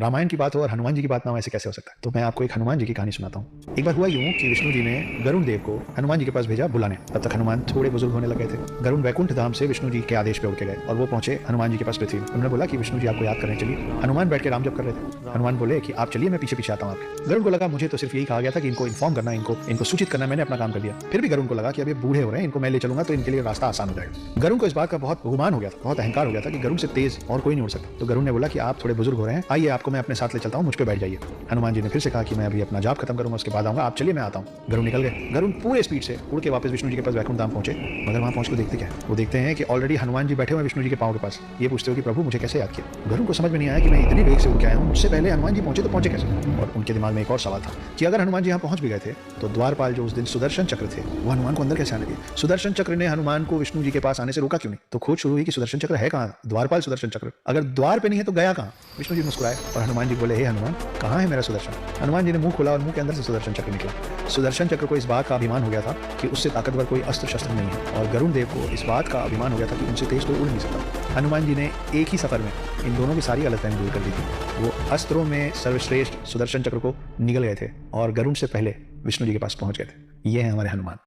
रामायण की बात हो और हनुमान जी की बात ना हो, ऐसे कैसे हो सकता है। तो मैं आपको एक हनुमान जी की कहानी सुनाता हूँ। एक बार हुआ यूं कि विष्णु जी ने गरुण देव को हनुमान जी के पास भेजा बुलाने। तब तक हनुमान थोड़े बुजुर्ग होने लगे थे। गरुण वैकुंठ धाम से विष्णु जी के आदेश पे उड़ के गए और वो पहुंचे हनुमान जी के पास पृथ्वी में। उन्होंने बोला कि विष्णु जी आपको याद करने चलिए। हनुमान बैठ के राम जप कर रहे थे। हनुमान बोले कि आप चलिए, मैं पीछे पीछे आता हूँ आपके। गरुण को लगा मुझे तो सिर्फ यही कहा गया था कि इनको इन्फॉर्म करना, इनको सूचित करना, मैंने अपना काम कर दिया। फिर भी गरुण को लगा कि अब ये बूढ़े हो रहे हैं, इनको मैं ले चलूंगा तो इनके लिए रास्ता आसान हो जाएगा। गरुण को इस बात का बहुत गुमान हो गया था, बहुत अहंकार हो गया था कि गरुण से तेज और कोई नहीं उड़ सकता। तो गरुण ने बोला कि आप थोड़े बुजुर्ग हो रहे हैं, आइए आपको मैं अपने साथ ले चलता हूँ, मुझ पे बैठ जाइए। हनुमान जी ने फिर से कहा कि मैं अभी अपना जाप खत्म करूंगा, उसके बाद आऊंगा, आप चलिए मैं आता हूँ। गरुण निकल गए। गरुण पूरे स्पीड से उड़ के वापस विष्णु जी के पास वैकुंठ धाम पहुंचे। मगर वहां पहुंच को देखते क्या, वो देखते हैं कि ऑलरेडी हनुमान जी बैठे हुए विष्णु जी के पांव के पास। ये पूछते हो कि प्रभु मुझे कैसे याद किया। गरुण को समझ में नहीं आया कि मैं इतनी वेग से उड़ के आया हूँ, मुझसे पहले हनुमान जी पहुंचे तो पहुंचे कैसे। और उनके दिमाग में एक और सवाल था कि अगर हनुमान जी यहाँ पहुंच भी गए थे तो द्वारपाल जो उस दिन सुदर्शन चक्र थे वो हनुमान को अंदर कैसे आने दिए। सुदर्शन चक्र ने हनुमान को विष्णु जी के पास आने से रोका क्यों नहीं। तो खोज शुरू हुई कि सुदर्शन चक्र है कहाँ, द्वारपाल सुदर्शन चक्र। अगर द्वार पे नहीं है तो गया कहाँ। विष्णु जी मुस्कुराए और हनुमान जी बोले, हे हनुमान कहाँ है मेरा सुदर्शन। हनुमान जी ने मुंह खोला और मुंह के अंदर से सुदर्शन चक्र निकला। सुदर्शन चक्र को इस बात का अभिमान हो गया था कि उससे ताकतवर कोई अस्त्र शस्त्र नहीं है और गरुण देव को इस बात का अभिमान हो गया था कि उनसे तेज कोई उड़ नहीं सकता। हनुमान जी ने एक ही सफर में इन दोनों की सारी गलतफहमी दूर कर दी थी। वो अस्त्रों में सर्वश्रेष्ठ सुदर्शन चक्र को निगल गए थे और गरुण से पहले विष्णु जी के पास पहुंच गए थे। ये है हमारे हनुमान।